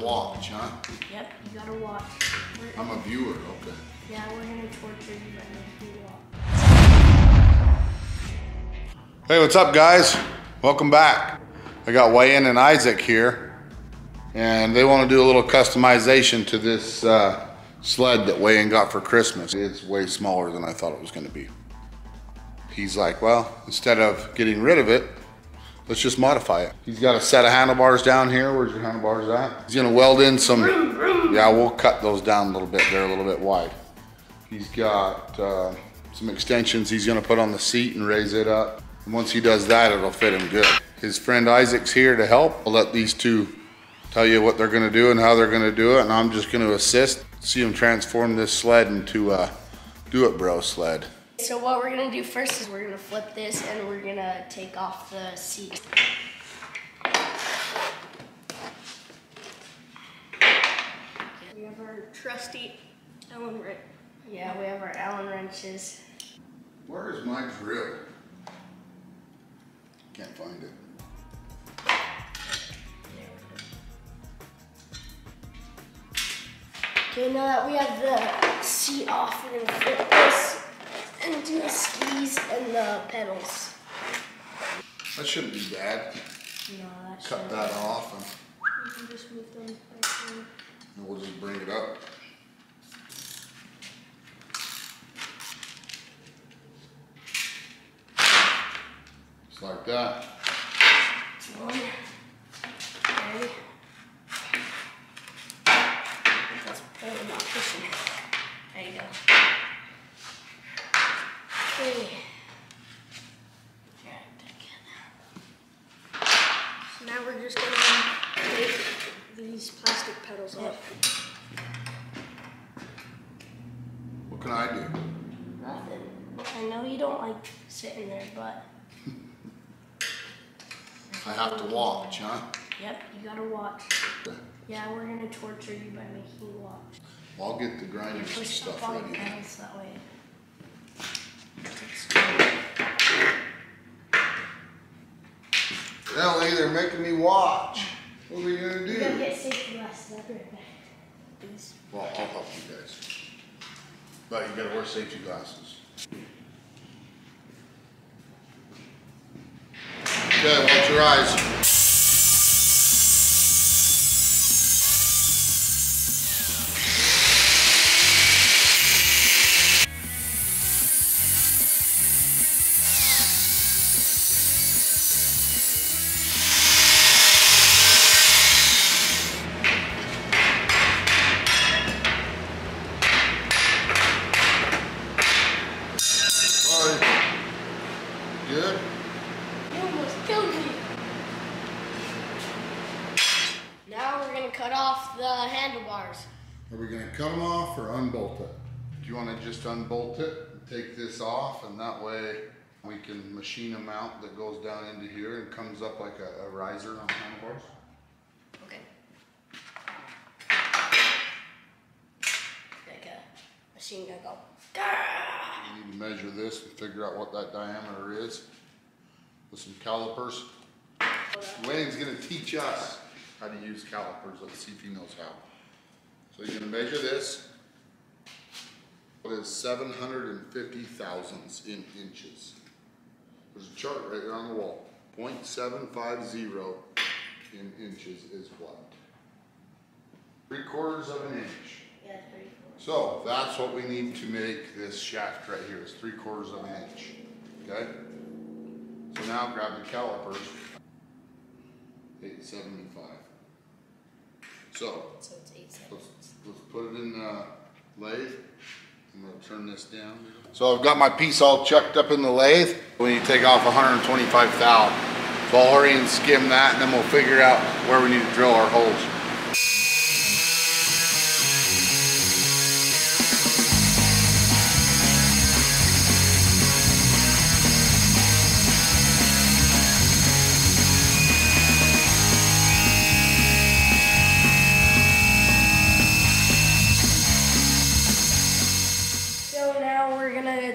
watch, huh? Yep, you gotta watch. I'm a viewer, okay. Yeah, we're gonna torture you by making you watch. Hey, what's up, guys? Welcome back. I got Wayne and Isaac here, and they want to do a little customization to this sled that Wayne got for Christmas. It's way smaller than I thought it was going to be. He's like, well, instead of getting rid of it, let's just modify it. He's got a set of handlebars down here. Where's your handlebars at? He's gonna weld in some, yeah, we'll cut those down a little bit. They're a little bit wide. He's got some extensions he's gonna put on the seat and raise it up. And once he does that, it'll fit him good. His friend Isaac's here to help. I'll let these two tell you what they're gonna do and how they're gonna do it, and I'm just gonna assist, see him transform this sled into a do-it-bro sled. So what we're gonna do first is we're gonna flip this and we're gonna take off the seat. We have our trusty Allen wrench. Yeah, we have our Allen wrenches. Where is my drill? Can't find it. Okay, now that we have the seat off, we're gonna flip this and do the skis and the pedals. That shouldn't be bad. No, that Cut that off you can just move them right there. and we'll just bring it up. Just like that. One. Okay. That's probably not pushing it. There you go. Okay. So now we're just gonna take these plastic pedals off. What can I do? Nothing. I know you don't like sitting there, but I have to watch, huh? yep, you gotta watch. Okay. Yeah, we're gonna torture you by making you watch. Well, I'll get the grinders and Push stuff up on the ready. pedals that way. Ellie, they're making me watch. What are we gonna You gotta do? get safety glasses. I'll be right back. Please. Well, I'll help you guys. But you gotta wear safety glasses. Okay, watch your eyes. Good? You almost killed me. Now we're gonna cut off the handlebars. Are we gonna cut them off or unbolt it? Do you wanna just unbolt it and take this off, and that way we can machine a mount that goes down into here and comes up like a riser on handlebars? Okay. Like a machine gun go. You need to measure this and figure out what that diameter is with some calipers. Wayne's gonna teach us how to use calipers. Let's see if he knows how. So you're gonna measure this. What is 750 thousandths in inches? There's a chart right there on the wall. 0.750 in inches is what? 3/4 of an inch. Yeah, 3/4. So that's what we need to make this shaft right here, is 3/4 of an inch, okay? So now grab the calipers, 875. So So it's 8/7. let's put it in the lathe. I'm gonna turn this down. So I've got my piece all chucked up in the lathe. We need to take off 125 thou. So I'll hurry and skim that, and then we'll figure out where we need to drill our holes.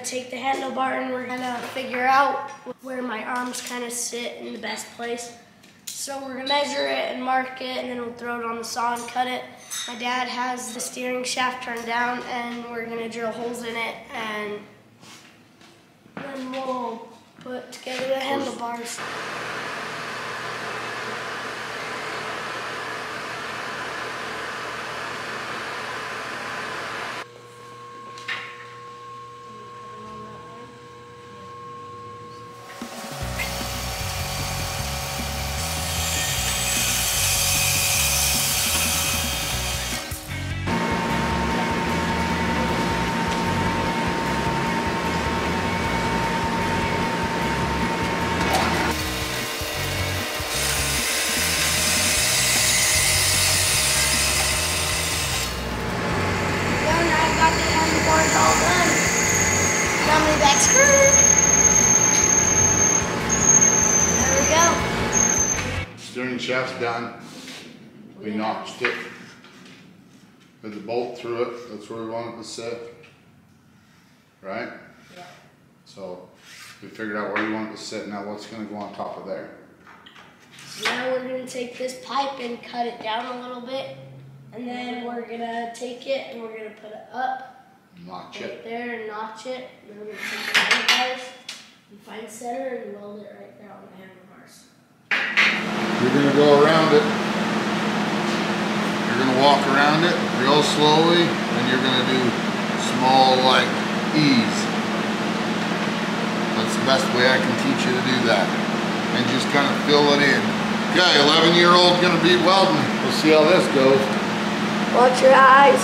Take the handlebar and we're gonna figure out where my arms kind of sit in the best place. So we're gonna measure it and mark it, and then we'll throw it on the saw and cut it. My dad has the steering shaft turned down, and we're gonna drill holes in it, and then we'll put together the handlebars. All done. Tell me that screw. There we go. Steering shaft's done. We notched it. With the bolt through it. That's where we want it to sit. Right? Yeah. So we figured out where you want it to sit. Now what's going to go on top of there? So now we're going to take this pipe and cut it down a little bit. And then we're going to take it and we're going to put it up. Notch right it. there and notch it. And then we're going to take the handlebars and find center and weld it right there on the handlebars. You're going to go around it. You're going to walk around it real slowly, and you're going to do small, like, E's. That's the best way I can teach you to do that. And just kind of fill it in. Okay, 11-year-old going to be welding. We'll see how this goes. Watch your eyes.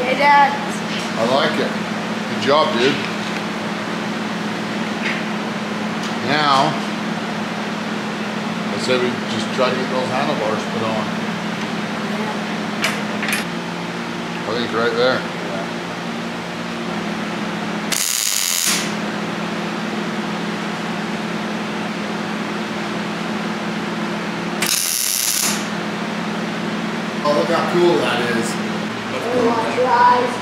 Hey, Dad. I like it. Good job, dude. Now, I say we just try to get those handlebars put on. I think right there. Oh, look how cool that is. Watch your eyes.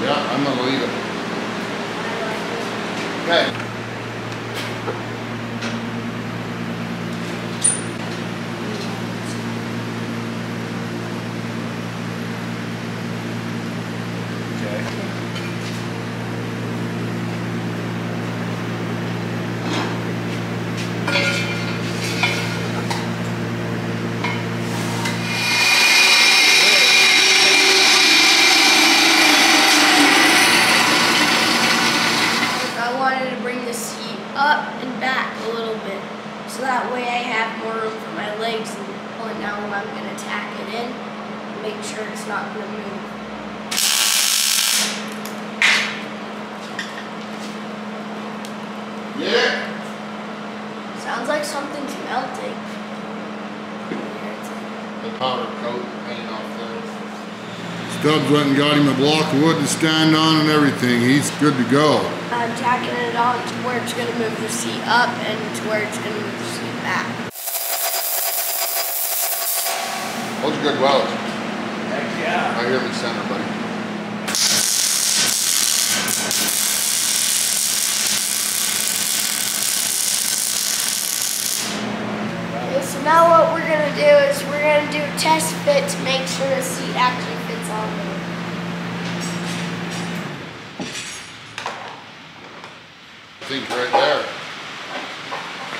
Yeah, I'm gonna leave it. Okay. Up and back a little bit, so that way I have more room for my legs and pulling down when I'm going to tack it in and make sure it's not going to move. Yeah. Sounds like something's melting. The powder coat paint off there. Stubbs went and got him a block of wood to stand on and everything. He's good to go. I'm tacking it on to where it's going to move the seat up and to where it's going to move the seat back. Those are good welds. Heck yeah. Right here in the center, buddy. Okay, so now what we're going to do is we're going to do a test fit to make sure the seat actually fits on there. I think right there.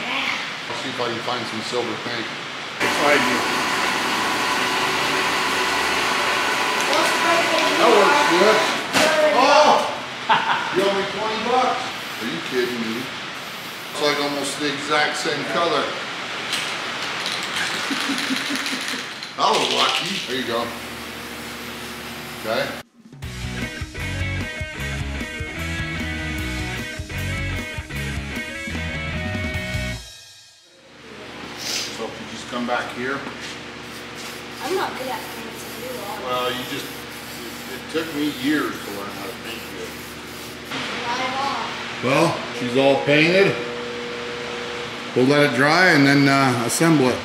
Yeah. Let's see if I can find some silver paint. Beside you. That works good. Oh! You owe me 20 bucks. Are you kidding me? It's like almost the exact same color. I was lucky. There you go. Okay. come back here? I'm not good at painting, you are. Well, it took me years to learn how to paint good. Well, she's all painted. We'll let it dry and then assemble it.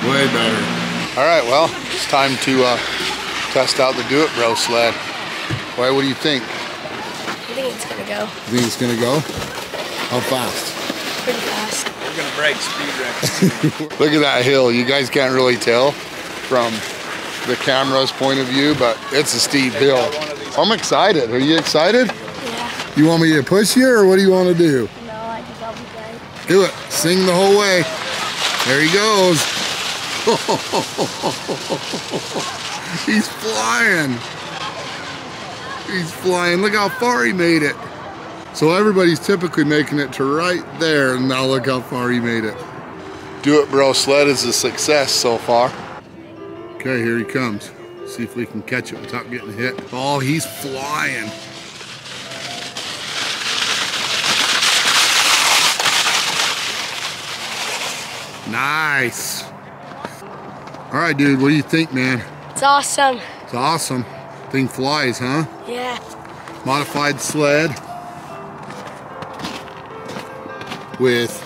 Way better. All right, well, it's time to test out the Do It Bro sled. Why, what do you think? I think it's gonna go. You think it's gonna go? How fast? Pretty fast. We're gonna break speed records. Look at that hill. You guys can't really tell from the camera's point of view, but it's a steep hill. I'm excited. Are you excited? Yeah. You want me to push you, or what do you want to do? No, I think I'll be good. Do it. Sing the whole way. There he goes. He's flying. He's flying. Look how far he made it. So everybody's typically making it to right there, and now look how far he made it. Do It Bro sled is a success so far. Okay, here he comes. See if we can catch it without getting hit. Oh, he's flying. Nice. All right, dude, what do you think, man? It's awesome. It's awesome. Thing flies, huh? Yeah. Modified sled with,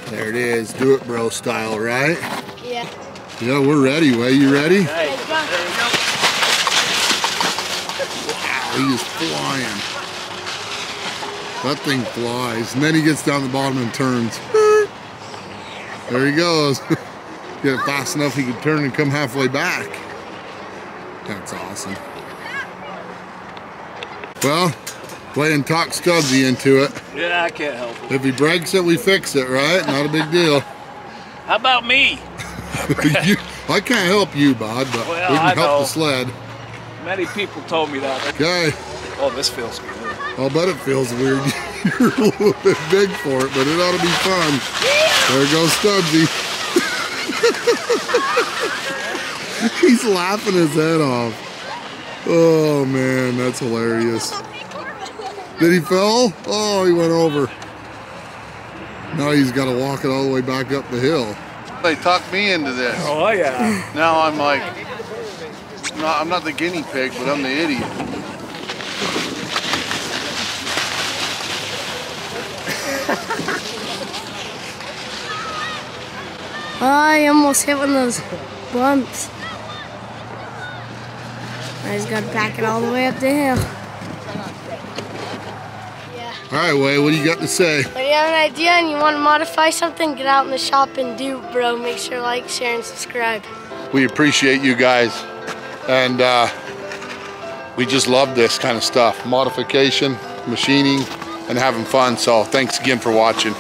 there it is, Do It Bro style, right? Yeah. Yeah, we're ready. Way, you ready? Hey, there we go. Wow, he is flying. That thing flies. And then he gets down the bottom and turns. There he goes. Get it fast enough he can turn and come halfway back. That's awesome. Well, play and talk Stubbsy into it. Yeah, I can't help it. If he breaks it, we fix it, right? Not a big deal. How about me? I can't help you, bud, but Well, we can I help know. the sled. Many people told me that. Okay. Oh, this feels good. I'll bet it feels weird. You're a little bit big for it, but it ought to be fun. There goes Stubbsy. He's laughing his head off. Oh man, that's hilarious. Did he fall? Oh, he went over. Now he's got to walk it all the way back up the hill. They talked me into this. Oh, yeah. Now I'm like, I'm not the guinea pig, but I'm the idiot. I almost hit one of those bumps. I just got to back it all the way up the hill. Yeah. All right, Way, what do you got to say? When you have an idea and you want to modify something, get out in the shop and do, bro. Make sure to like, share, and subscribe. We appreciate you guys, and we just love this kind of stuff. Modification, machining, and having fun. So thanks again for watching.